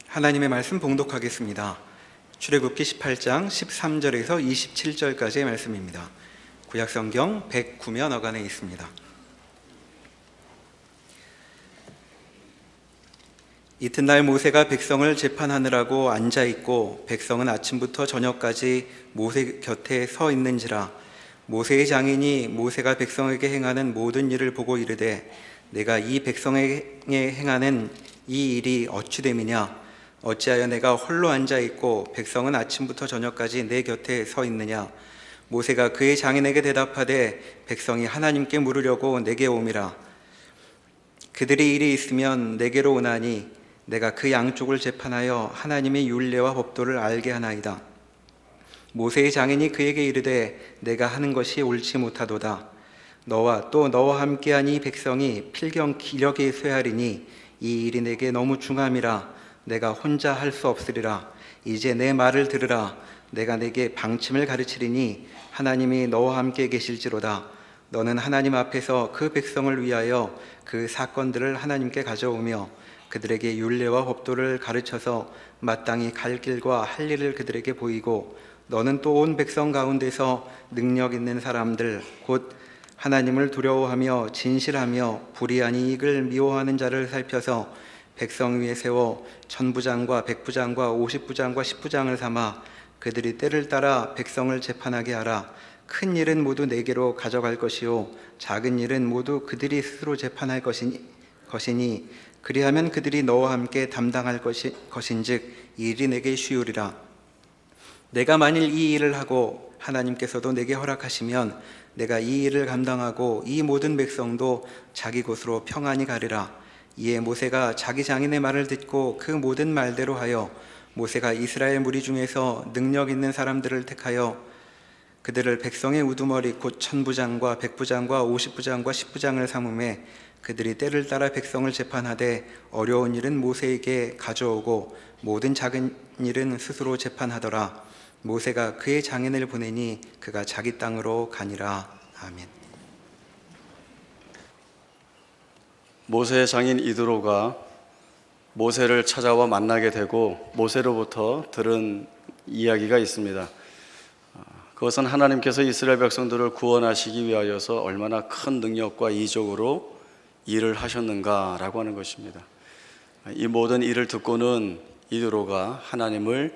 하나님의 말씀 봉독하겠습니다. 출애굽기 18장 13절에서 27절까지의 말씀입니다. 구약성경 109면 어간에 있습니다. 이튿날 모세가 백성을 재판하느라고 앉아있고 백성은 아침부터 저녁까지 모세 곁에 서 있는지라. 모세의 장인이 모세가 백성에게 행하는 모든 일을 보고 이르되 내가 이 백성에게 행하는 이 일이 어찌됨이냐? 어찌하여 내가 홀로 앉아있고 백성은 아침부터 저녁까지 내 곁에 서 있느냐? 모세가 그의 장인에게 대답하되 백성이 하나님께 물으려고 내게 오미라. 그들의 일이 있으면 내게로 오나니 내가 그 양쪽을 재판하여 하나님의 율례와 법도를 알게 하나이다. 모세의 장인이 그에게 이르되 내가 하는 것이 옳지 못하도다. 너와 또 너와 함께한 이 백성이 필경 기력에 쇠하리니 이 일이 내게 너무 중함이라. 내가 혼자 할 수 없으리라. 이제 내 말을 들으라. 내가 내게 방침을 가르치리니 하나님이 너와 함께 계실지로다. 너는 하나님 앞에서 그 백성을 위하여 그 사건들을 하나님께 가져오며 그들에게 율례와 법도를 가르쳐서 마땅히 갈 길과 할 일을 그들에게 보이고, 너는 또 온 백성 가운데서 능력 있는 사람들 곧 하나님을 두려워하며 진실하며 불의한 이익을 미워하는 자를 살펴서 백성 위에 세워 천부장과 백부장과 50부장과 10부장을 삼아 그들이 때를 따라 백성을 재판하게 하라. 큰 일은 모두 내게로 가져갈 것이요 작은 일은 모두 그들이 스스로 재판할 것이니 그리하면 그들이 너와 함께 담당할 것인즉 이 일이 내게 쉬우리라. 내가 만일 이 일을 하고 하나님께서도 내게 허락하시면 내가 이 일을 감당하고 이 모든 백성도 자기 곳으로 평안히 가리라. 이에 모세가 자기 장인의 말을 듣고 그 모든 말대로 하여 모세가 이스라엘 무리 중에서 능력 있는 사람들을 택하여 그들을 백성의 우두머리 곧 천부장과 백부장과 50부장과 10부장을 삼음에 그들이 때를 따라 백성을 재판하되 어려운 일은 모세에게 가져오고 모든 작은 일은 스스로 재판하더라. 모세가 그의 장인을 보내니 그가 자기 땅으로 가니라. 아멘. 모세의 장인 이드로가 모세를 찾아와 만나게 되고 모세로부터 들은 이야기가 있습니다. 그것은 하나님께서 이스라엘 백성들을 구원하시기 위하여서 얼마나 큰 능력과 이적으로 일을 하셨는가라고 하는 것입니다. 이 모든 일을 듣고는 이드로가 하나님을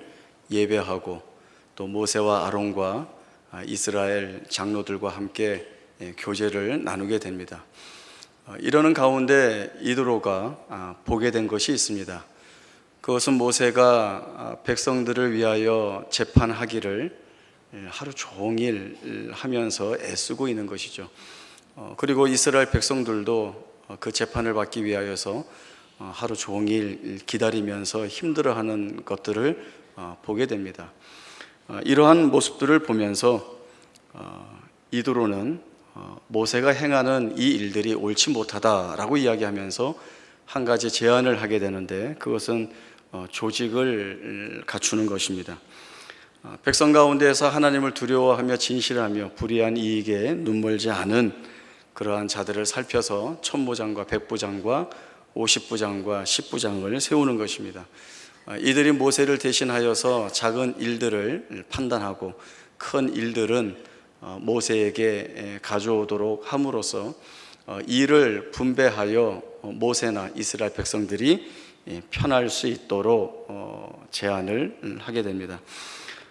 예배하고 또 모세와 아론과 이스라엘 장로들과 함께 교제를 나누게 됩니다. 이러는 가운데 이드로가 보게 된 것이 있습니다. 그것은 모세가 백성들을 위하여 재판하기를 하루 종일 하면서 애쓰고 있는 것이죠. 그리고 이스라엘 백성들도 그 재판을 받기 위하여서 하루 종일 기다리면서 힘들어하는 것들을 보게 됩니다. 이러한 모습들을 보면서 이드로는 모세가 행하는 이 일들이 옳지 못하다라고 이야기하면서 한 가지 제안을 하게 되는데, 그것은 조직을 갖추는 것입니다. 백성 가운데에서 하나님을 두려워하며 진실하며 불의한 이익에 눈멀지 않은 그러한 자들을 살펴서 천부장과 백부장과 50부장과 10부장을 세우는 것입니다. 이들이 모세를 대신하여서 작은 일들을 판단하고 큰 일들은 모세에게 가져오도록 함으로써 일을 분배하여 모세나 이스라엘 백성들이 편할 수 있도록 제안을 하게 됩니다.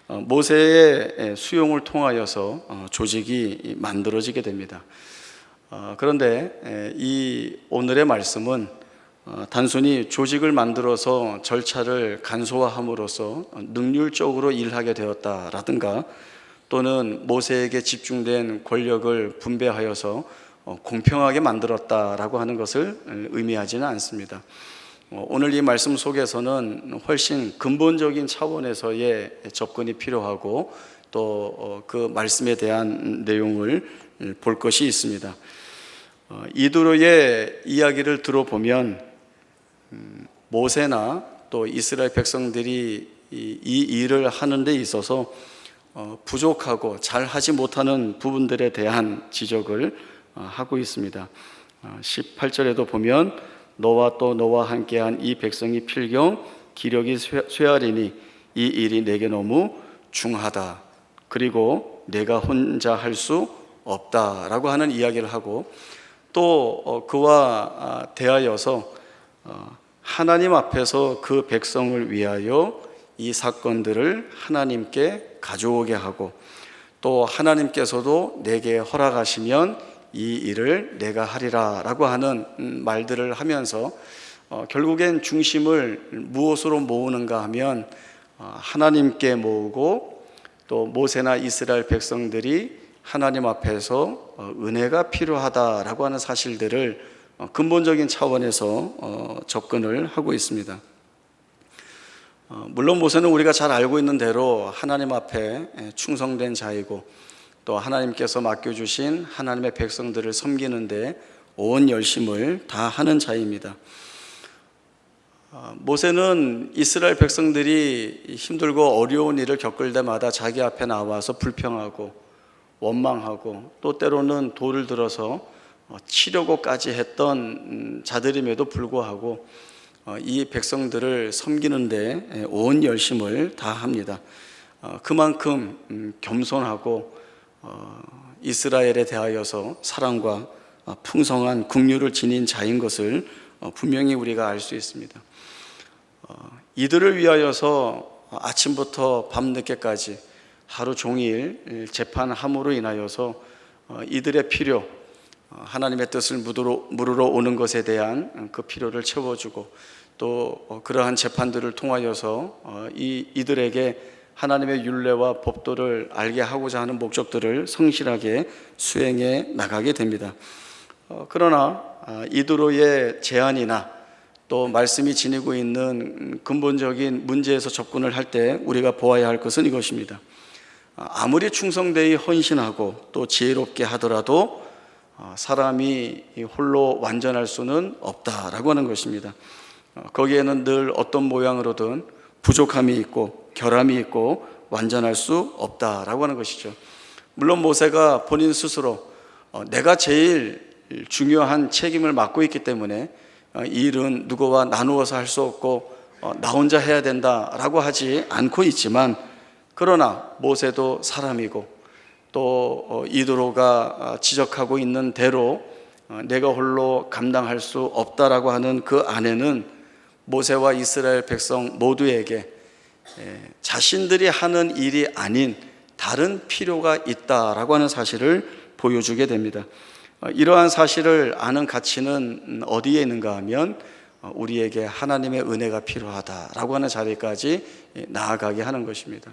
모세의 수용을 통하여서 조직이 만들어지게 됩니다. 그런데 이 오늘의 말씀은 단순히 조직을 만들어서 절차를 간소화함으로써 능률적으로 일하게 되었다라든가 또는 모세에게 집중된 권력을 분배하여서 공평하게 만들었다라고 하는 것을 의미하지는 않습니다. 오늘 이 말씀 속에서는 훨씬 근본적인 차원에서의 접근이 필요하고 또 그 말씀에 대한 내용을 볼 것이 있습니다. 이드로의 이야기를 들어보면 모세나 또 이스라엘 백성들이 이 일을 하는 데 있어서 부족하고 잘 하지 못하는 부분들에 대한 지적을 하고 있습니다. 18절에도 보면 너와 또 너와 함께한 이 백성이 필경 기력이 쇠하리니 이 일이 내게 너무 중하다. 그리고 내가 혼자 할 수 없다라고 하는 이야기를 하고, 또 그와 대하여서 하나님 앞에서 그 백성을 위하여 이 사건들을 하나님께 가져오게 하고, 또 하나님께서도 내게 허락하시면 이 일을 내가 하리라 라고 하는 말들을 하면서 결국엔 중심을 무엇으로 모으는가 하면 하나님께 모으고, 또 모세나 이스라엘 백성들이 하나님 앞에서 은혜가 필요하다라고 하는 사실들을 근본적인 차원에서 접근을 하고 있습니다. 물론 모세는 우리가 잘 알고 있는 대로 하나님 앞에 충성된 자이고, 또 하나님께서 맡겨주신 하나님의 백성들을 섬기는데 온 열심을 다하는 자입니다. 모세는 이스라엘 백성들이 힘들고 어려운 일을 겪을 때마다 자기 앞에 나와서 불평하고 원망하고, 또 때로는 돌을 들어서 치려고까지 했던 자들임에도 불구하고 이 백성들을 섬기는데 온 열심을 다합니다. 그만큼 겸손하고 이스라엘에 대하여서 사랑과 풍성한 긍휼을 지닌 자인 것을 분명히 우리가 알 수 있습니다. 이들을 위하여서 아침부터 밤늦게까지 하루 종일 재판함으로 인하여서 이들의 필요, 하나님의 뜻을 물으러 오는 것에 대한 그 필요를 채워주고, 또 그러한 재판들을 통하여서 이들에게 하나님의 율례와 법도를 알게 하고자 하는 목적들을 성실하게 수행해 나가게 됩니다. 그러나 이드로의 제안이나 또 말씀이 지니고 있는 근본적인 문제에서 접근을 할 때 우리가 보아야 할 것은 이것입니다. 아무리 충성되이 헌신하고 또 지혜롭게 하더라도 사람이 홀로 완전할 수는 없다라고 하는 것입니다. 거기에는 늘 어떤 모양으로든 부족함이 있고 결함이 있고 완전할 수 없다라고 하는 것이죠. 물론 모세가 본인 스스로 내가 제일 중요한 책임을 맡고 있기 때문에 이 일은 누구와 나누어서 할 수 없고 나 혼자 해야 된다라고 하지 않고 있지만, 그러나 모세도 사람이고, 또 이드로가 지적하고 있는 대로 내가 홀로 감당할 수 없다라고 하는 그 안에는 모세와 이스라엘 백성 모두에게 자신들이 하는 일이 아닌 다른 필요가 있다라고 하는 사실을 보여주게 됩니다. 이러한 사실을 아는 가치는 어디에 있는가 하면 우리에게 하나님의 은혜가 필요하다라고 하는 자리까지 나아가게 하는 것입니다.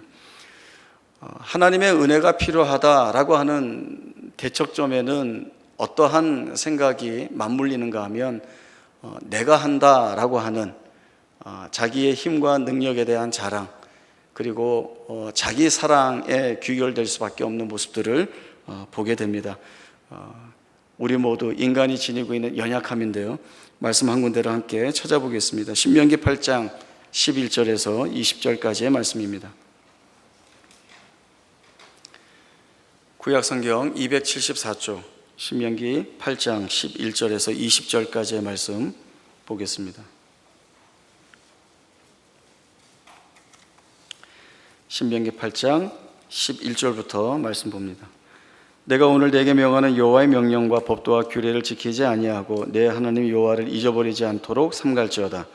하나님의 은혜가 필요하다라고 하는 대척점에는 어떠한 생각이 맞물리는가 하면 내가 한다라고 하는 자기의 힘과 능력에 대한 자랑, 그리고 자기 사랑에 귀결될 수밖에 없는 모습들을 보게 됩니다. 우리 모두 인간이 지니고 있는 연약함인데요, 말씀 한 군데를 함께 찾아보겠습니다. 신명기 8장 11절에서 20절까지의 말씀입니다. 구약성경 274조 신명기 8장 11절에서 20절까지의 말씀 보겠습니다. 신명기 8장 11절부터 말씀 봅니다. 내가 오늘 내게 명하는 여호와의 명령과 법도와 규례를 지키지 아니하고 내 하나님 여호와를 잊어버리지 않도록 삼갈지어다.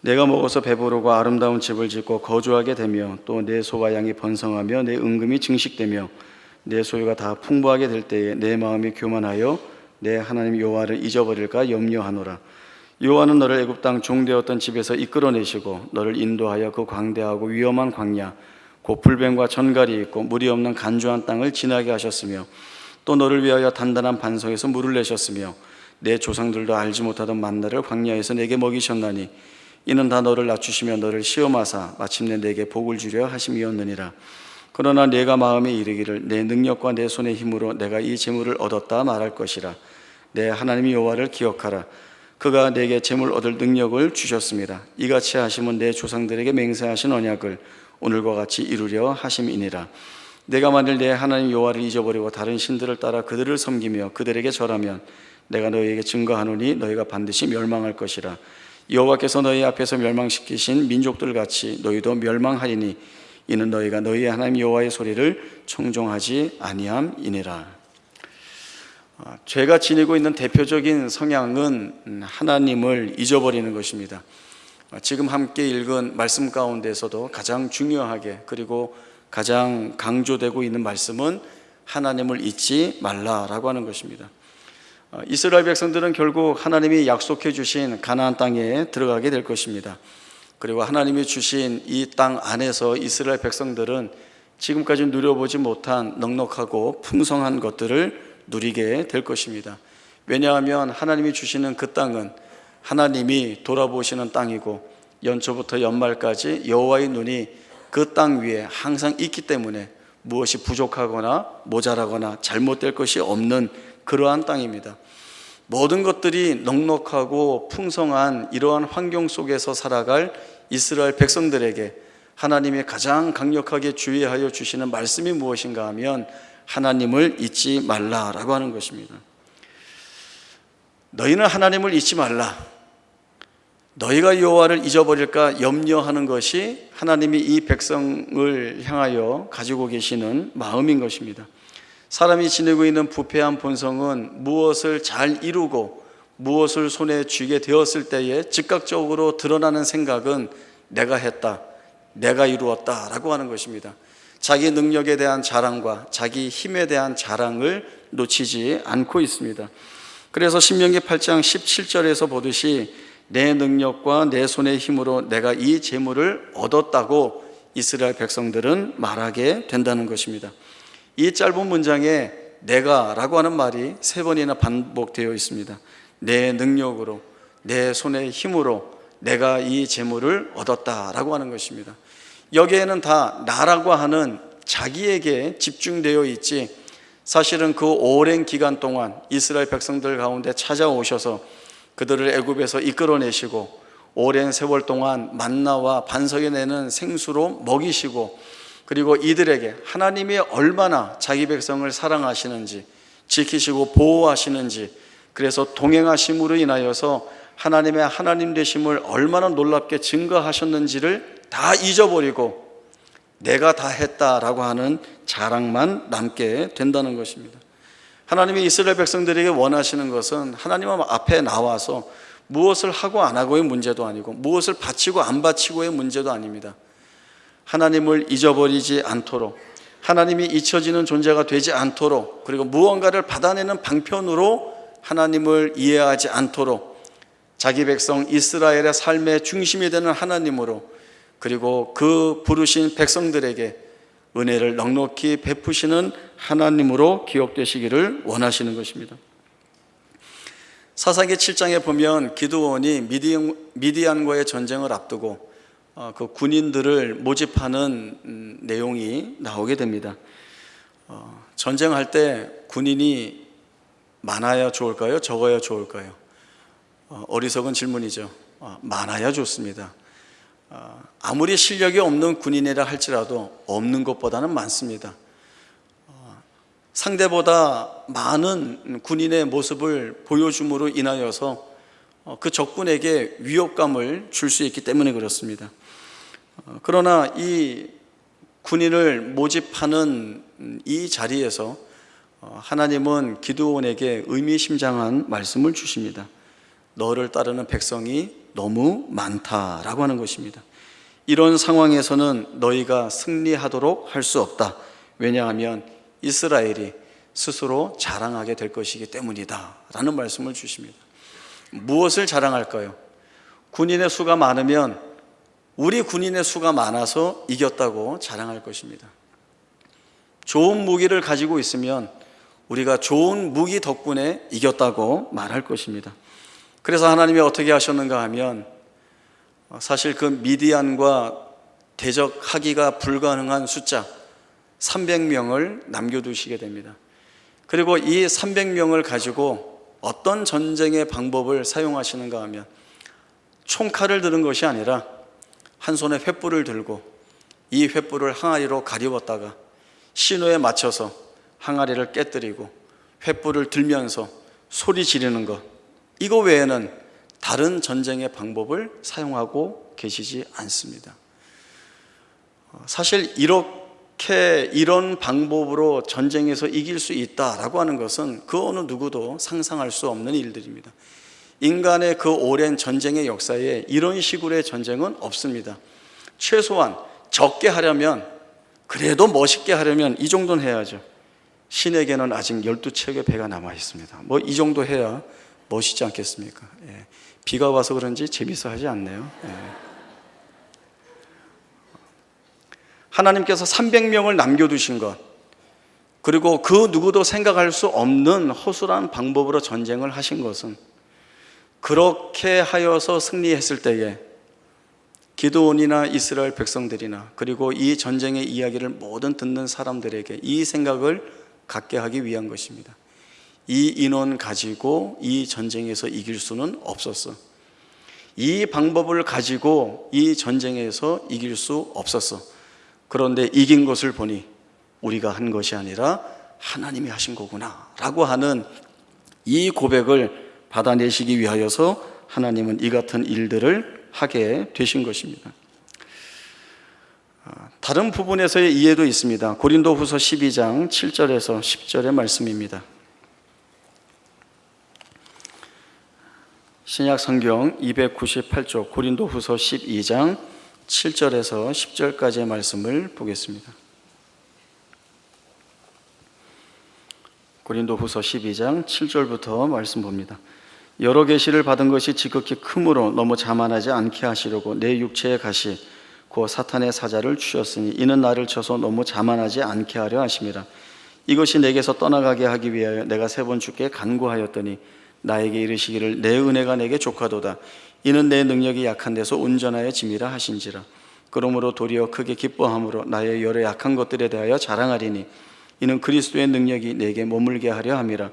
내가 먹어서 배부르고 아름다운 집을 짓고 거주하게 되며, 또 내 소와 양이 번성하며 내 은금이 증식되며 내 소유가 다 풍부하게 될 때에 내 마음이 교만하여 내 하나님 여호와를 잊어버릴까 염려하노라. 여호와는 너를 애굽 땅 종되었던 집에서 이끌어내시고 너를 인도하여 그 광대하고 위험한 광야 곧 불뱀과 전갈이 있고 물이 없는 간주한 땅을 지나게 하셨으며, 또 너를 위하여 단단한 반석에서 물을 내셨으며 내 조상들도 알지 못하던 만나를 광야에서 내게 먹이셨나니, 이는 다 너를 낮추시며 너를 시험하사 마침내 내게 복을 주려 하심이었느니라. 그러나 내가 마음에 이르기를 내 능력과 내 손의 힘으로 내가 이 재물을 얻었다 말할 것이라. 내 하나님 여호와를 기억하라. 그가 내게 재물 얻을 능력을 주셨습니다. 이같이 하심은 내 조상들에게 맹세하신 언약을 오늘과 같이 이루려 하심이니라. 내가 만일 내 하나님 여호와를 잊어버리고 다른 신들을 따라 그들을 섬기며 그들에게 절하면 내가 너희에게 증거하노니 너희가 반드시 멸망할 것이라. 여호와께서 너희 앞에서 멸망시키신 민족들 같이 너희도 멸망하리니 이는 너희가 너희 하나님 여호와의 소리를 청종하지 아니함이니라. 죄가 지니고 있는 대표적인 성향은 하나님을 잊어버리는 것입니다. 지금 함께 읽은 말씀 가운데서도 가장 중요하게 그리고 가장 강조되고 있는 말씀은 하나님을 잊지 말라라고 하는 것입니다. 이스라엘 백성들은 결국 하나님이 약속해 주신 가나안 땅에 들어가게 될 것입니다. 그리고 하나님이 주신 이 땅 안에서 이스라엘 백성들은 지금까지 누려보지 못한 넉넉하고 풍성한 것들을 누리게 될 것입니다. 왜냐하면 하나님이 주시는 그 땅은 하나님이 돌아보시는 땅이고 연초부터 연말까지 여호와의 눈이 그 땅 위에 항상 있기 때문에 무엇이 부족하거나 모자라거나 잘못될 것이 없는 그러한 땅입니다. 모든 것들이 넉넉하고 풍성한 이러한 환경 속에서 살아갈 이스라엘 백성들에게 하나님이 가장 강력하게 주의하여 주시는 말씀이 무엇인가 하면 하나님을 잊지 말라라고 하는 것입니다. 너희는 하나님을 잊지 말라. 너희가 여호와를 잊어버릴까 염려하는 것이 하나님이 이 백성을 향하여 가지고 계시는 마음인 것입니다. 사람이 지니고 있는 부패한 본성은 무엇을 잘 이루고 무엇을 손에 쥐게 되었을 때에 즉각적으로 드러나는 생각은 내가 했다, 내가 이루었다 라고 하는 것입니다. 자기 능력에 대한 자랑과 자기 힘에 대한 자랑을 놓치지 않고 있습니다. 그래서 신명기 8장 17절에서 보듯이 내 능력과 내 손의 힘으로 내가 이 재물을 얻었다고 이스라엘 백성들은 말하게 된다는 것입니다. 이 짧은 문장에 내가 라고 하는 말이 3번이나 반복되어 있습니다. 내 능력으로, 내 손의 힘으로 내가 이 재물을 얻었다라고 하는 것입니다. 여기에는 다 나라고 하는 자기에게 집중되어 있지, 사실은 그 오랜 기간 동안 이스라엘 백성들 가운데 찾아오셔서 그들을 애굽에서 이끌어내시고 오랜 세월 동안 만나와 반석에 내는 생수로 먹이시고, 그리고 이들에게 하나님이 얼마나 자기 백성을 사랑하시는지 지키시고 보호하시는지, 그래서 동행하심으로 인하여서 하나님의 하나님 되심을 얼마나 놀랍게 증거하셨는지를 다 잊어버리고 내가 다 했다라고 하는 자랑만 남게 된다는 것입니다. 하나님이 이스라엘 백성들에게 원하시는 것은 하나님 앞에 나와서 무엇을 하고 안 하고의 문제도 아니고 무엇을 바치고 안 바치고의 문제도 아닙니다. 하나님을 잊어버리지 않도록, 하나님이 잊혀지는 존재가 되지 않도록, 그리고 무언가를 받아내는 방편으로 하나님을 이해하지 않도록 자기 백성 이스라엘의 삶의 중심이 되는 하나님으로, 그리고 그 부르신 백성들에게 은혜를 넉넉히 베푸시는 하나님으로 기억되시기를 원하시는 것입니다. 사사기 7장에 보면 기드온이 미디안과의 전쟁을 앞두고 그 군인들을 모집하는 내용이 나오게 됩니다. 전쟁할 때 군인이 많아야 좋을까요? 적어야 좋을까요? 어리석은 질문이죠. 많아야 좋습니다. 아무리 실력이 없는 군인이라 할지라도 없는 것보다는 많습니다. 상대보다 많은 군인의 모습을 보여줌으로 인하여서 그 적군에게 위협감을 줄 수 있기 때문에 그렇습니다. 그러나 이 군인을 모집하는 이 자리에서 하나님은 기드온에게 의미심장한 말씀을 주십니다. 너를 따르는 백성이 너무 많다라고 하는 것입니다. 이런 상황에서는 너희가 승리하도록 할 수 없다. 왜냐하면 이스라엘이 스스로 자랑하게 될 것이기 때문이다 라는 말씀을 주십니다. 무엇을 자랑할까요? 군인의 수가 많으면 우리 군인의 수가 많아서 이겼다고 자랑할 것입니다. 좋은 무기를 가지고 있으면 우리가 좋은 무기 덕분에 이겼다고 말할 것입니다. 그래서 하나님이 어떻게 하셨는가 하면 사실 그 미디안과 대적하기가 불가능한 숫자 300명을 남겨두시게 됩니다. 그리고 이 300명을 가지고 어떤 전쟁의 방법을 사용하시는가 하면 총칼을 드는 것이 아니라 한 손에 횃불을 들고 이 횃불을 항아리로 가리웠다가 신호에 맞춰서 항아리를 깨뜨리고 횃불을 들면서 소리 지르는 것, 이거 외에는 다른 전쟁의 방법을 사용하고 계시지 않습니다. 사실 이런 방법으로 전쟁에서 이길 수 있다라고 하는 것은 그 어느 누구도 상상할 수 없는 일들입니다. 인간의 그 오랜 전쟁의 역사에 이런 식으로의 전쟁은 없습니다. 최소한 적게 하려면, 그래도 멋있게 하려면 이 정도는 해야죠. 신에게는 아직 12척의 배가 남아 있습니다. 뭐 이 정도 해야 멋있지 않겠습니까? 예. 비가 와서 그런지 재밌어 하지 않네요. 예. 하나님께서 300명을 남겨두신 것, 그리고 그 누구도 생각할 수 없는 허술한 방법으로 전쟁을 하신 것은, 그렇게 하여서 승리했을 때에 기드온이나 이스라엘 백성들이나 그리고 이 전쟁의 이야기를 모든 듣는 사람들에게 이 생각을 갖게 하기 위한 것입니다. 이 인원 가지고 이 전쟁에서 이길 수는 없었어. 이 방법을 가지고 이 전쟁에서 이길 수 없었어. 그런데 이긴 것을 보니 우리가 한 것이 아니라 하나님이 하신 거구나 라고 하는 이 고백을 받아내시기 위하여서 하나님은 이 같은 일들을 하게 되신 것입니다. 다른 부분에서의 이해도 있습니다. 고린도후서 12장 7절에서 10절의 말씀입니다. 신약 성경 298쪽 고린도후서 12장 7절에서 10절까지의 말씀을 보겠습니다. 고린도후서 12장 7절부터 말씀 봅니다. 여러 계시를 받은 것이 지극히 크므로 너무 자만하지 않게 하시려고 내 육체의 가시 곧 사탄의 사자를 주셨으니 이는 나를 쳐서 너무 자만하지 않게 하려 하심이라. 이것이 내게서 떠나가게 하기 위하여 내가 3번 주께 간구하였더니 나에게 이르시기를 내 은혜가 내게 족하도다. 이는 내 능력이 약한 데서 온전하여 짐이라 하신지라. 그러므로 도리어 크게 기뻐함으로 나의 여러 약한 것들에 대하여 자랑하리니 이는 그리스도의 능력이 내게 머물게 하려 함이라.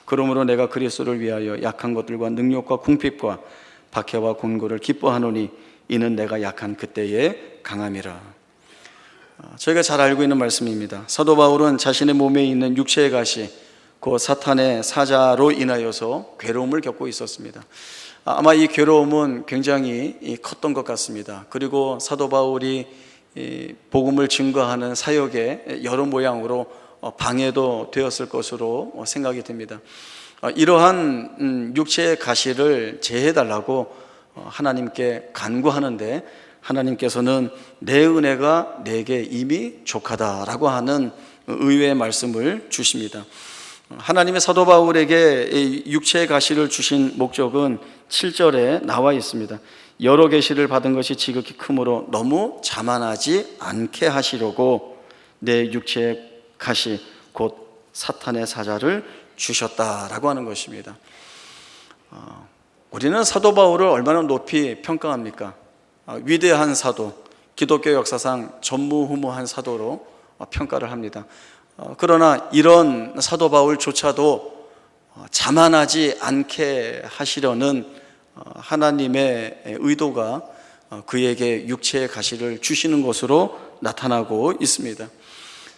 그러므로 내가 그리스도를 위하여 약한 것들과 능력과 궁핍과 박해와 곤고를 기뻐하노니 이는 내가 약한 그때에 강함이라. 저희가 잘 알고 있는 말씀입니다. 사도 바울은 자신의 몸에 있는 육체의 가시 그 사탄의 사자로 인하여서 괴로움을 겪고 있었습니다. 아마 이 괴로움은 굉장히 컸던 것 같습니다. 그리고 사도 바울이 복음을 증거하는 사역에 여러 모양으로 방해도 되었을 것으로 생각이 됩니다. 이러한 육체의 가시를 제해달라고 하나님께 간구하는데 하나님께서는 내 은혜가 내게 이미 족하다라고 하는 의외의 말씀을 주십니다. 하나님의 사도 바울에게 육체의 가시를 주신 목적은 7절에 나와 있습니다. 여러 계시를 받은 것이 지극히 크므로 너무 자만하지 않게 하시려고 내 육체의 가시 곧 사탄의 사자를 주셨다라고 하는 것입니다. 우리는 사도 바울을 얼마나 높이 평가합니까? 위대한 사도, 기독교 역사상 전무후무한 사도로 평가를 합니다. 그러나 이런 사도 바울조차도 자만하지 않게 하시려는 하나님의 의도가 그에게 육체의 가시를 주시는 것으로 나타나고 있습니다.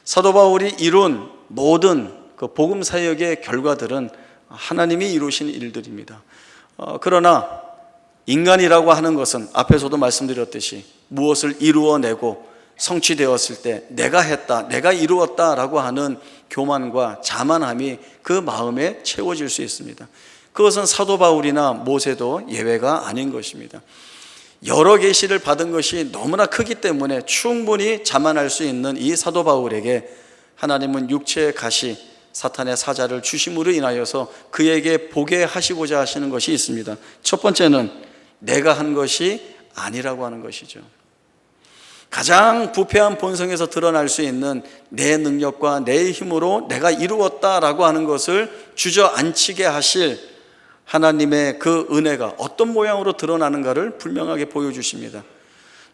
사도 바울이 이룬 모든 그 복음 사역의 결과들은 하나님이 이루신 일들입니다. 그러나 인간이라고 하는 것은 앞에서도 말씀드렸듯이 무엇을 이루어내고 성취되었을 때 내가 했다, 내가 이루었다라고 하는 교만과 자만함이 그 마음에 채워질 수 있습니다. 그것은 사도 바울이나 모세도 예외가 아닌 것입니다. 여러 계시를 받은 것이 너무나 크기 때문에 충분히 자만할 수 있는 이 사도 바울에게 하나님은 육체의 가시, 사탄의 사자를 주심으로 인하여서 그에게 보게 하시고자 하시는 것이 있습니다. 첫 번째는 내가 한 것이 아니라고 하는 것이죠. 가장 부패한 본성에서 드러날 수 있는 내 능력과 내 힘으로 내가 이루었다라고 하는 것을 주저앉히게 하실 하나님의 그 은혜가 어떤 모양으로 드러나는가를 분명하게 보여주십니다.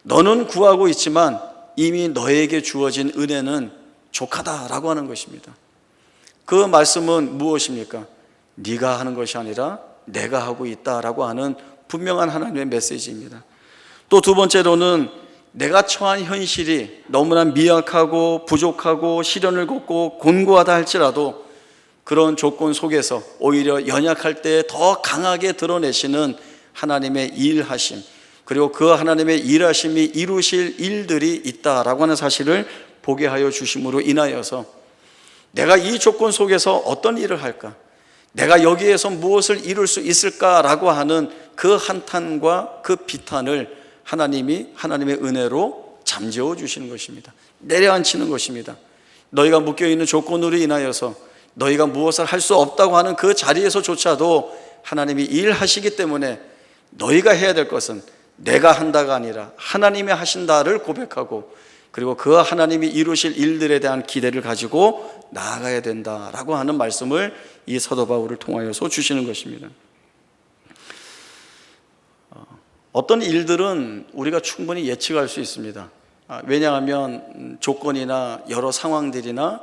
너는 구하고 있지만 이미 너에게 주어진 은혜는 족하다라고 하는 것입니다. 그 말씀은 무엇입니까? 네가 하는 것이 아니라 내가 하고 있다라고 하는 분명한 하나님의 메시지입니다. 또 두 번째로는 내가 처한 현실이 너무나 미약하고 부족하고 시련을 겪고 곤고하다 할지라도 그런 조건 속에서 오히려 연약할 때 더 강하게 드러내시는 하나님의 일하심, 그리고 그 하나님의 일하심이 이루실 일들이 있다라고 하는 사실을 보게 하여 주심으로 인하여서 내가 이 조건 속에서 어떤 일을 할까, 내가 여기에서 무엇을 이룰 수 있을까라고 하는 그 한탄과 그 비탄을 하나님이 하나님의 은혜로 잠재워 주시는 것입니다. 내려앉히는 것입니다. 너희가 묶여있는 조건으로 인하여서 너희가 무엇을 할 수 없다고 하는 그 자리에서조차도 하나님이 일하시기 때문에 너희가 해야 될 것은 내가 한다가 아니라 하나님이 하신다를 고백하고, 그리고 그 하나님이 이루실 일들에 대한 기대를 가지고 나아가야 된다라고 하는 말씀을 이 사도 바울을 통하여서 주시는 것입니다. 어떤 일들은 우리가 충분히 예측할 수 있습니다. 왜냐하면 조건이나 여러 상황들이나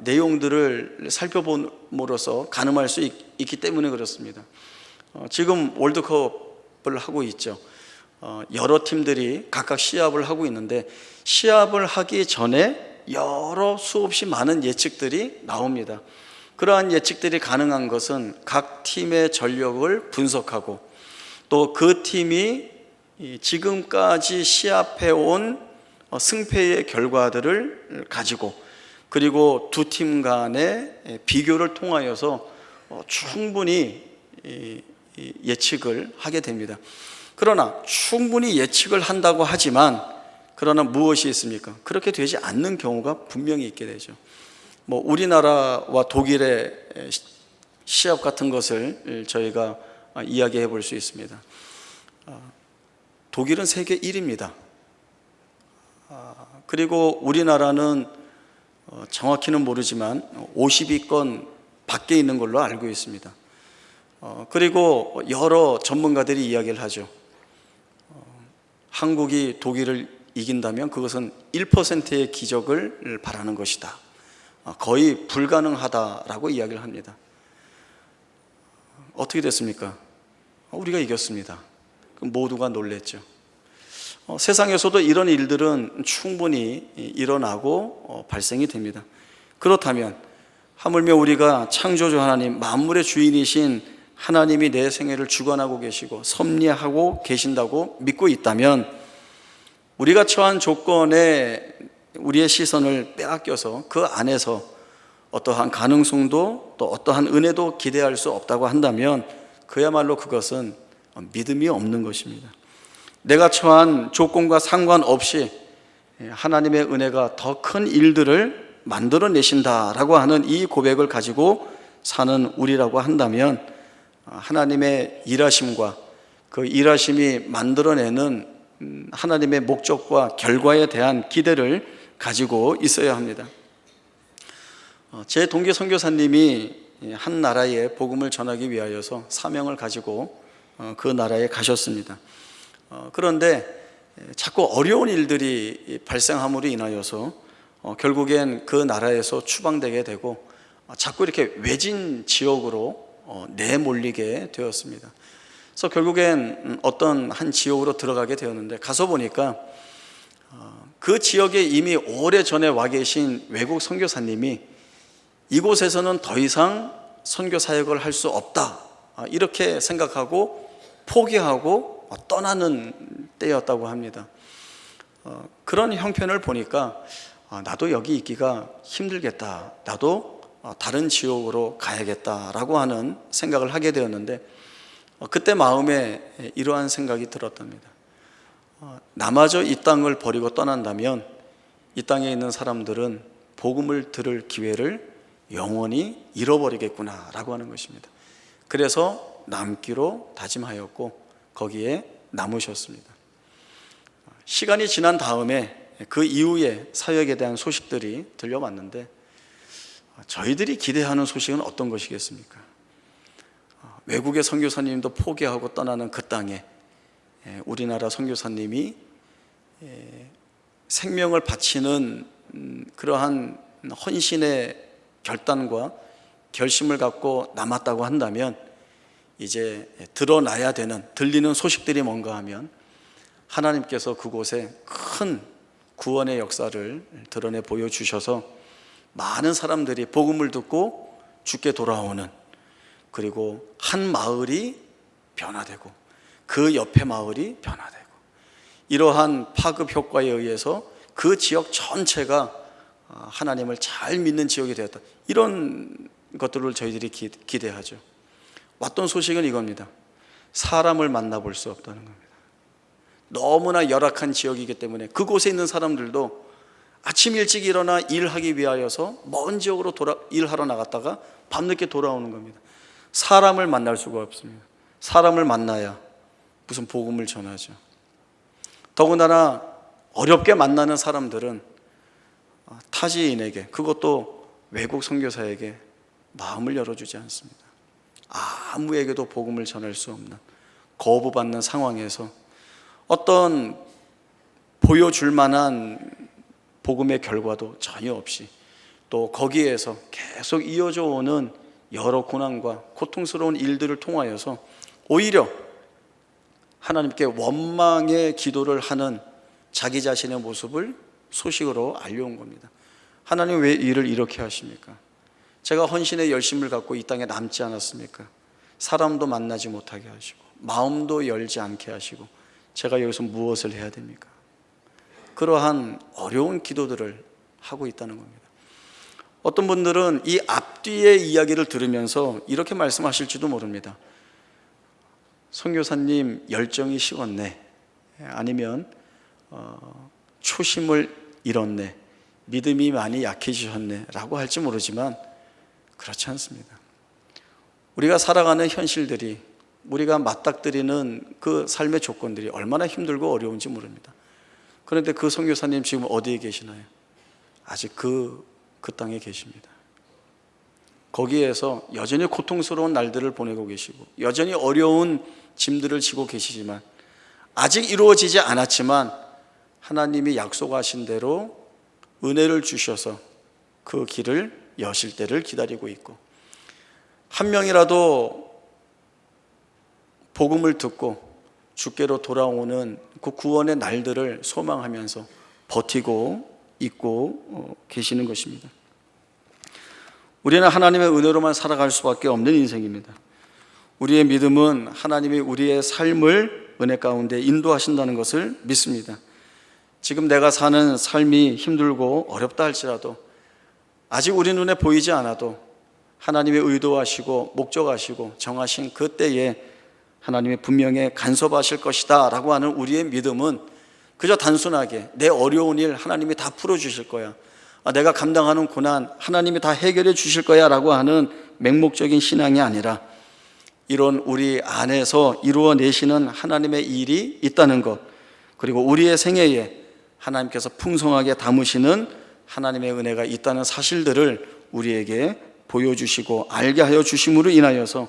내용들을 살펴봄으로써 가늠할 수 있기 때문에 그렇습니다. 지금 월드컵을 하고 있죠. 여러 팀들이 각각 시합을 하고 있는데, 시합을 하기 전에 여러 수없이 많은 예측들이 나옵니다. 그러한 예측들이 가능한 것은 각 팀의 전력을 분석하고, 또 그 팀이 지금까지 시합해온 승패의 결과들을 가지고, 그리고 두 팀 간의 비교를 통하여서 충분히 예측을 하게 됩니다. 그러나 충분히 예측을 한다고 하지만, 그러나 무엇이 있습니까? 그렇게 되지 않는 경우가 분명히 있게 되죠. 우리나라와 독일의 시합 같은 것을 저희가 이야기해 볼 수 있습니다. 독일은 세계 1위입니다. 그리고 우리나라는 정확히는 모르지만 50위권 밖에 있는 걸로 알고 있습니다. 그리고 여러 전문가들이 이야기를 하죠. 한국이 독일을 이긴다면 그것은 1%의 기적을 바라는 것이다. 거의 불가능하다라고 이야기를 합니다. 어떻게 됐습니까? 우리가 이겼습니다. 모두가 놀랬죠. 세상에서도 이런 일들은 충분히 일어나고 발생이 됩니다. 그렇다면 하물며 우리가 창조주 하나님, 만물의 주인이신 하나님이 내 생애를 주관하고 계시고 섭리하고 계신다고 믿고 있다면, 우리가 처한 조건에 우리의 시선을 빼앗겨서 그 안에서 어떠한 가능성도 또 어떠한 은혜도 기대할 수 없다고 한다면, 그야말로 그것은 믿음이 없는 것입니다. 내가 처한 조건과 상관없이 하나님의 은혜가 더 큰 일들을 만들어내신다라고 하는 이 고백을 가지고 사는 우리라고 한다면, 하나님의 일하심과 그 일하심이 만들어내는 하나님의 목적과 결과에 대한 기대를 가지고 있어야 합니다. 제 동기 선교사님이 한 나라에 복음을 전하기 위하여서 사명을 가지고 그 나라에 가셨습니다. 그런데 자꾸 어려운 일들이 발생함으로 인하여서 결국엔 그 나라에서 추방되게 되고 자꾸 이렇게 외진 지역으로 내몰리게 되었습니다. 그래서 결국엔 어떤 한 지역으로 들어가게 되었는데, 가서 보니까 그 지역에 이미 오래전에 와 계신 외국 선교사님이 이곳에서는 더 이상 선교 사역을 할 수 없다, 이렇게 생각하고 포기하고 떠나는 때였다고 합니다. 그런 형편을 보니까 나도 여기 있기가 힘들겠다, 나도 다른 지역으로 가야겠다라고 하는 생각을 하게 되었는데, 그때 마음에 이러한 생각이 들었답니다. 나마저 이 땅을 버리고 떠난다면 이 땅에 있는 사람들은 복음을 들을 기회를 영원히 잃어버리겠구나라고 하는 것입니다. 그래서 남기로 다짐하였고 거기에 남으셨습니다. 시간이 지난 다음에 그 이후에 사역에 대한 소식들이 들려왔는데, 저희들이 기대하는 소식은 어떤 것이겠습니까? 외국의 선교사님도 포기하고 떠나는 그 땅에 우리나라 선교사님이 생명을 바치는 그러한 헌신의 결단과 결심을 갖고 남았다고 한다면, 이제 드러나야 되는, 들리는 소식들이 뭔가 하면 하나님께서 그곳에 큰 구원의 역사를 드러내 보여주셔서 많은 사람들이 복음을 듣고 주께 돌아오는, 그리고 한 마을이 변화되고 그 옆에 마을이 변화되고, 이러한 파급 효과에 의해서 그 지역 전체가 하나님을 잘 믿는 지역이 되었다. 이런 것들을 저희들이 기대하죠. 왔던 소식은 이겁니다. 사람을 만나볼 수 없다는 겁니다. 너무나 열악한 지역이기 때문에 그곳에 있는 사람들도 아침 일찍 일어나 일하기 위하여서 먼 지역으로 일하러 나갔다가 밤늦게 돌아오는 겁니다. 사람을 만날 수가 없습니다. 사람을 만나야 무슨 복음을 전하죠. 더군다나 어렵게 만나는 사람들은 타지인에게, 그것도 외국 선교사에게 마음을 열어주지 않습니다. 아무에게도 복음을 전할 수 없는 거부받는 상황에서 어떤 보여줄 만한 복음의 결과도 전혀 없이, 또 거기에서 계속 이어져 오는 여러 고난과 고통스러운 일들을 통하여서 오히려 하나님께 원망의 기도를 하는 자기 자신의 모습을 소식으로 알려온 겁니다. 하나님 왜 일을 이렇게 하십니까? 제가 헌신의 열심을 갖고 이 땅에 남지 않았습니까? 사람도 만나지 못하게 하시고 마음도 열지 않게 하시고 제가 여기서 무엇을 해야 됩니까? 그러한 어려운 기도들을 하고 있다는 겁니다. 어떤 분들은 이 앞뒤의 이야기를 들으면서 이렇게 말씀하실지도 모릅니다. 선교사님 열정이 식었네, 아니면 초심을 잃었네, 믿음이 많이 약해지셨네 라고 할지 모르지만 그렇지 않습니다. 우리가 살아가는 현실들이, 우리가 맞닥뜨리는 그 삶의 조건들이 얼마나 힘들고 어려운지 모릅니다. 그런데 그 선교사님 지금 어디에 계시나요? 아직 그 땅에 계십니다. 거기에서 여전히 고통스러운 날들을 보내고 계시고 여전히 어려운 짐들을 지고 계시지만, 아직 이루어지지 않았지만 하나님이 약속하신 대로 은혜를 주셔서 그 길을 여실 때를 기다리고 있고, 한 명이라도 복음을 듣고 주께로 돌아오는 그 구원의 날들을 소망하면서 버티고 있고 계시는 것입니다. 우리는 하나님의 은혜로만 살아갈 수밖에 없는 인생입니다. 우리의 믿음은 하나님이 우리의 삶을 은혜 가운데 인도하신다는 것을 믿습니다. 지금 내가 사는 삶이 힘들고 어렵다 할지라도, 아직 우리 눈에 보이지 않아도 하나님이 의도하시고 목적하시고 정하신 그때에 하나님이 분명히 간섭하실 것이다 라고 하는 우리의 믿음은 그저 단순하게 내 어려운 일 하나님이 다 풀어주실 거야, 내가 감당하는 고난 하나님이 다 해결해 주실 거야 라고 하는 맹목적인 신앙이 아니라, 이런 우리 안에서 이루어내시는 하나님의 일이 있다는 것, 그리고 우리의 생애에 하나님께서 풍성하게 담으시는 하나님의 은혜가 있다는 사실들을 우리에게 보여주시고 알게 하여 주심으로 인하여서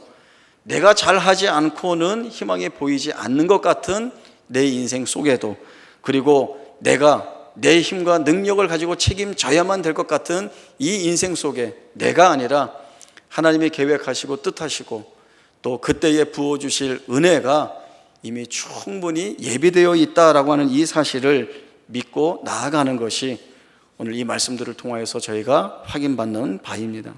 내가 잘하지 않고는 희망이 보이지 않는 것 같은 내 인생 속에도, 그리고 내가 내 힘과 능력을 가지고 책임져야만 될 것 같은 이 인생 속에 내가 아니라 하나님이 계획하시고 뜻하시고 또 그때에 부어주실 은혜가 이미 충분히 예비되어 있다라고 하는 이 사실을 믿고 나아가는 것이 오늘 이 말씀들을 통하여서 저희가 확인받는 바입니다.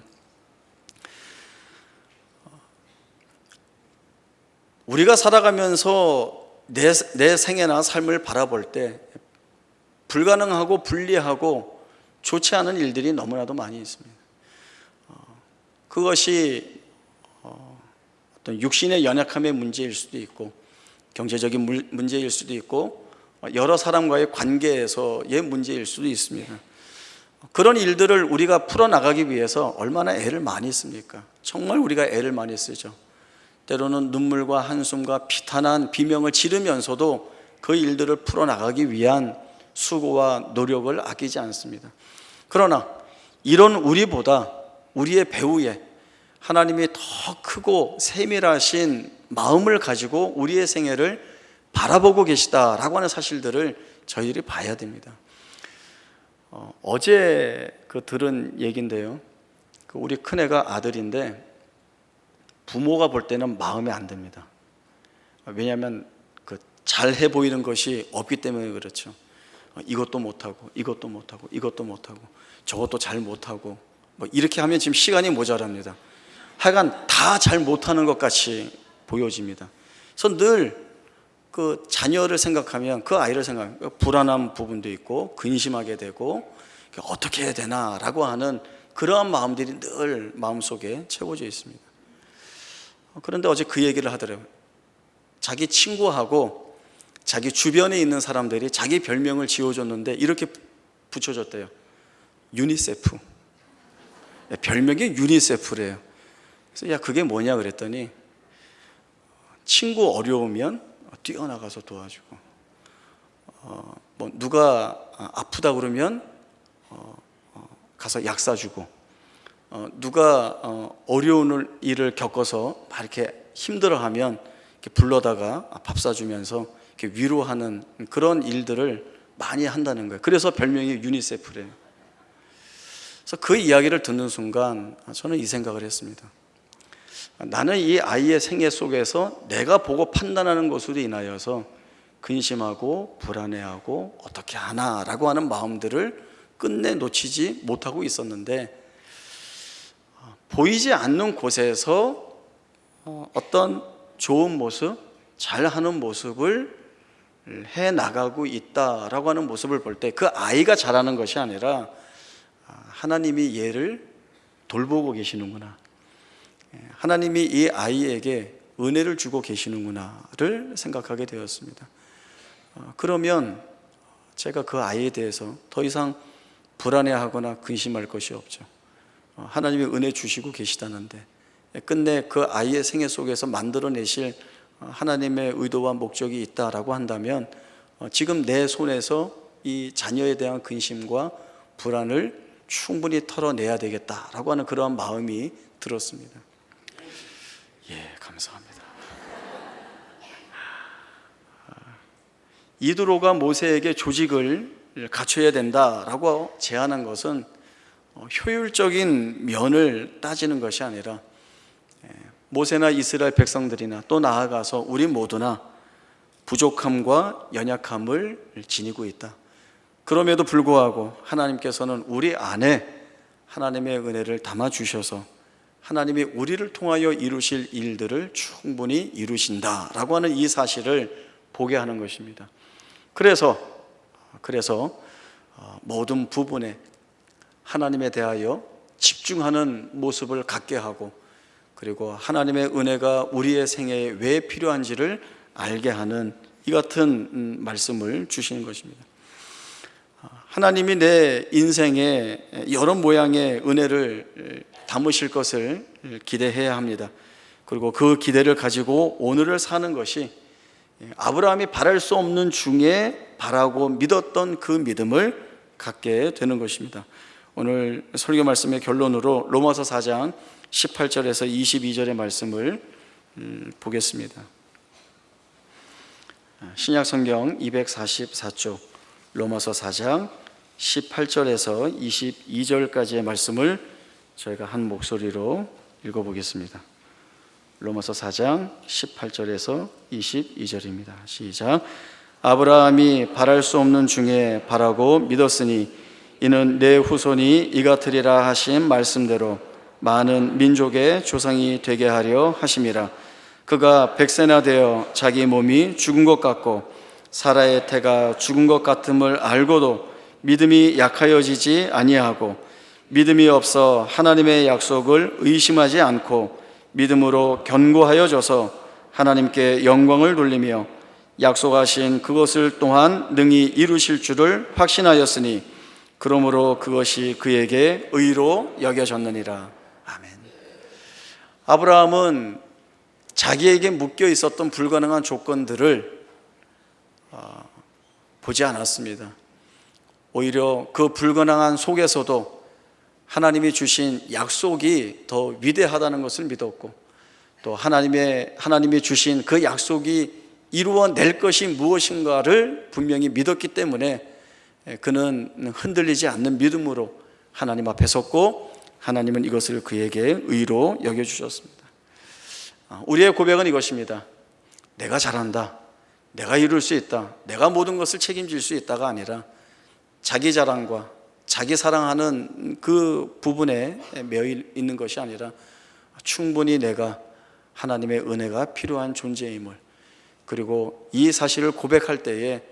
우리가 살아가면서 내 생애나 삶을 바라볼 때 불가능하고 불리하고 좋지 않은 일들이 너무나도 많이 있습니다. 그것이 어떤 육신의 연약함의 문제일 수도 있고, 경제적인 문제일 수도 있고, 여러 사람과의 관계에서의 문제일 수도 있습니다. 그런 일들을 우리가 풀어나가기 위해서 얼마나 애를 많이 씁니까? 정말 우리가 애를 많이 쓰죠. 때로는 눈물과 한숨과 비탄한 비명을 지르면서도 그 일들을 풀어나가기 위한 수고와 노력을 아끼지 않습니다. 그러나 이런 우리보다 우리의 배후에 하나님이 더 크고 세밀하신 마음을 가지고 우리의 생애를 바라보고 계시다라고 하는 사실들을 저희들이 봐야 됩니다. 어제 들은 얘기인데요, 우리 큰애가 아들인데 부모가 볼 때는 마음에 안 듭니다. 왜냐하면 잘해 보이는 것이 없기 때문에 그렇죠. 이것도 못하고 이것도 못하고 이것도 못하고 저것도 잘 못하고 이렇게 하면 지금 시간이 모자랍니다. 하여간 다 잘 못하는 것 같이 보여집니다. 그래서 늘 그 자녀를 생각하면, 그 아이를 생각하면 불안한 부분도 있고 근심하게 되고 어떻게 해야 되나라고 하는 그러한 마음들이 늘 마음속에 채워져 있습니다. 그런데 어제 그 얘기를 하더라고요. 자기 친구하고 자기 주변에 있는 사람들이 자기 별명을 지어줬는데 이렇게 붙여줬대요. 유니세프. 별명이 유니세프래요. 그래서 야, 그게 뭐냐 그랬더니 친구 어려우면 뛰어나가서 도와주고, 뭐 누가 아프다 그러면 가서 약 사주고, 누가 어려운 일을 겪어서 막 이렇게 힘들어하면 이렇게 불러다가 밥 사주면서 이렇게 위로하는 그런 일들을 많이 한다는 거예요. 그래서 별명이 유니세프래요. 그래서 그 이야기를 듣는 순간 저는 이 생각을 했습니다. 나는 이 아이의 생애 속에서 내가 보고 판단하는 것으로 인하여서 근심하고 불안해하고 어떻게 하나라고 하는 마음들을 끝내 놓치지 못하고 있었는데, 보이지 않는 곳에서 어떤 좋은 모습, 잘하는 모습을 해나가고 있다라고 하는 모습을 볼 때 그 아이가 잘하는 것이 아니라 하나님이 얘를 돌보고 계시는구나, 하나님이 이 아이에게 은혜를 주고 계시는구나를 생각하게 되었습니다. 그러면 제가 그 아이에 대해서 더 이상 불안해하거나 근심할 것이 없죠. 하나님이 은혜 주시고 계시다는데, 끝내 그 아이의 생애 속에서 만들어내실 하나님의 의도와 목적이 있다라고 한다면 지금 내 손에서 이 자녀에 대한 근심과 불안을 충분히 털어내야 되겠다라고 하는 그러한 마음이 들었습니다. 예, 감사합니다. 이드로가 모세에게 조직을 갖춰야 된다라고 제안한 것은 효율적인 면을 따지는 것이 아니라 모세나 이스라엘 백성들이나 또 나아가서 우리 모두나 부족함과 연약함을 지니고 있다. 그럼에도 불구하고 하나님께서는 우리 안에 하나님의 은혜를 담아주셔서 하나님이 우리를 통하여 이루실 일들을 충분히 이루신다라고 하는 이 사실을 보게 하는 것입니다. 그래서 모든 부분에 하나님에 대하여 집중하는 모습을 갖게 하고, 그리고 하나님의 은혜가 우리의 생애에 왜 필요한지를 알게 하는 이 같은 말씀을 주시는 것입니다. 하나님이 내 인생에 여러 모양의 은혜를 담으실 것을 기대해야 합니다. 그리고 그 기대를 가지고 오늘을 사는 것이 아브라함이 바랄 수 없는 중에 바라고 믿었던 그 믿음을 갖게 되는 것입니다. 오늘 설교 말씀의 결론으로 로마서 4장 18절에서 22절의 말씀을 보겠습니다. 신약 성경 244쪽 로마서 4장 18절에서 22절까지의 말씀을 저희가 한 목소리로 읽어보겠습니다. 로마서 4장 18절에서 22절입니다. 시작. 아브라함이 바랄 수 없는 중에 바라고 믿었으니 이는 내 후손이 이같으리라 하신 말씀대로 많은 민족의 조상이 되게 하려 하심이라. 그가 100세나 되어 자기 몸이 죽은 것 같고 사라의 태가 죽은 것 같음을 알고도 믿음이 약하여지지 아니하고 믿음이 없어 하나님의 약속을 의심하지 않고 믿음으로 견고하여져서 하나님께 영광을 돌리며 약속하신 그것을 또한 능히 이루실 줄을 확신하였으니 그러므로 그것이 그에게 의로 여겨졌느니라. 아멘. 아브라함은 자기에게 묶여 있었던 불가능한 조건들을 보지 않았습니다. 오히려 그 불가능한 속에서도 하나님이 주신 약속이 더 위대하다는 것을 믿었고, 또 하나님이 주신 그 약속이 이루어낼 것이 무엇인가를 분명히 믿었기 때문에 그는 흔들리지 않는 믿음으로 하나님 앞에 섰고, 하나님은 이것을 그에게 의로 여겨주셨습니다. 우리의 고백은 이것입니다. 내가 잘한다, 내가 이룰 수 있다, 내가 모든 것을 책임질 수 있다가 아니라 자기 자랑과 자기 사랑하는 그 부분에 매여 있는 것이 아니라 충분히 내가 하나님의 은혜가 필요한 존재임을, 그리고 이 사실을 고백할 때에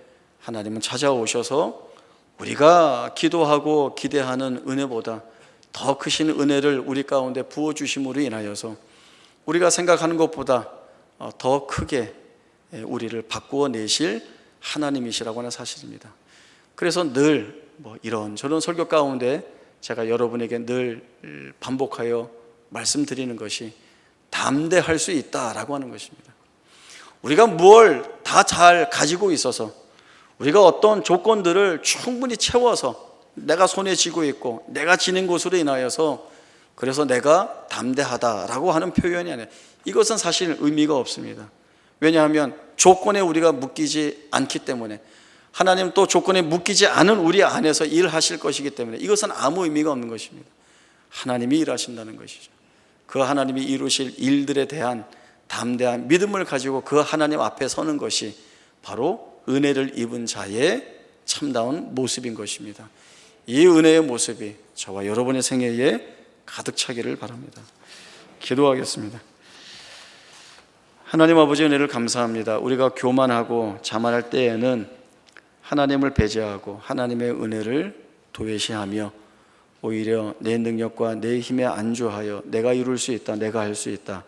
하나님은 찾아오셔서 우리가 기도하고 기대하는 은혜보다 더 크신 은혜를 우리 가운데 부어주심으로 인하여서 우리가 생각하는 것보다 더 크게 우리를 바꾸어 내실 하나님이시라고 하는 사실입니다. 그래서 늘 이런저런 설교 가운데 제가 여러분에게 늘 반복하여 말씀드리는 것이 담대할 수 있다라고 하는 것입니다. 우리가 무엇 다 잘 가지고 있어서 우리가 어떤 조건들을 충분히 채워서 내가 손에 쥐고 있고 내가 지닌 것으로 인하여서 그래서 내가 담대하다라고 하는 표현이 아니에요. 이것은 사실 의미가 없습니다. 왜냐하면 조건에 우리가 묶이지 않기 때문에, 하나님 또 조건에 묶이지 않은 우리 안에서 일하실 것이기 때문에 이것은 아무 의미가 없는 것입니다. 하나님이 일하신다는 것이죠. 그 하나님이 이루실 일들에 대한 담대한 믿음을 가지고 그 하나님 앞에 서는 것이 바로 은혜를 입은 자의 참다운 모습인 것입니다. 이 은혜의 모습이 저와 여러분의 생애에 가득 차기를 바랍니다. 기도하겠습니다. 하나님 아버지, 은혜를 감사합니다. 우리가 교만하고 자만할 때에는 하나님을 배제하고 하나님의 은혜를 도외시하며 오히려 내 능력과 내 힘에 안주하여 내가 이룰 수 있다, 내가 할 수 있다,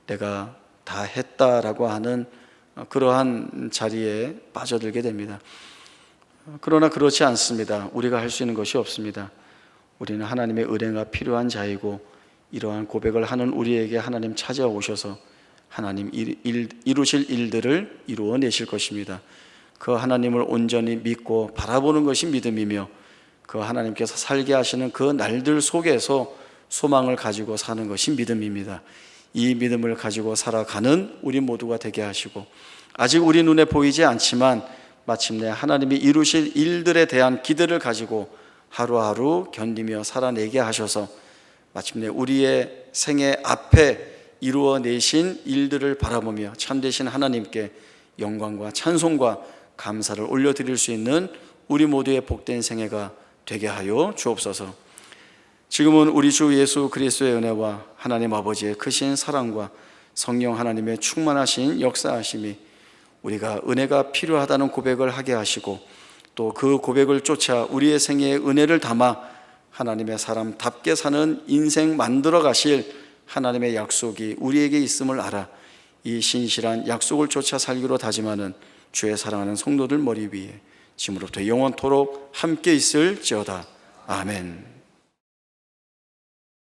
내가 다 했다라고 하는 그러한 자리에 빠져들게 됩니다. 그러나 그렇지 않습니다. 우리가 할 수 있는 것이 없습니다. 우리는 하나님의 은혜가 필요한 자이고, 이러한 고백을 하는 우리에게 하나님 찾아오셔서 하나님 이루실 일들을 이루어내실 것입니다. 그 하나님을 온전히 믿고 바라보는 것이 믿음이며, 그 하나님께서 살게 하시는 그 날들 속에서 소망을 가지고 사는 것이 믿음입니다. 이 믿음을 가지고 살아가는 우리 모두가 되게 하시고, 아직 우리 눈에 보이지 않지만 마침내 하나님이 이루실 일들에 대한 기대를 가지고 하루하루 견디며 살아내게 하셔서 마침내 우리의 생애 앞에 이루어내신 일들을 바라보며 참되신 하나님께 영광과 찬송과 감사를 올려드릴 수 있는 우리 모두의 복된 생애가 되게 하여 주옵소서. 지금은 우리 주 예수 그리스도의 은혜와 하나님 아버지의 크신 사랑과 성령 하나님의 충만하신 역사하심이 우리가 은혜가 필요하다는 고백을 하게 하시고, 또 그 고백을 쫓아 우리의 생애에 은혜를 담아 하나님의 사람답게 사는 인생 만들어 가실 하나님의 약속이 우리에게 있음을 알아 이 신실한 약속을 쫓아 살기로 다짐하는 주의 사랑하는 성도들 머리 위에 지금으로부터 영원토록 함께 있을지어다. 아멘.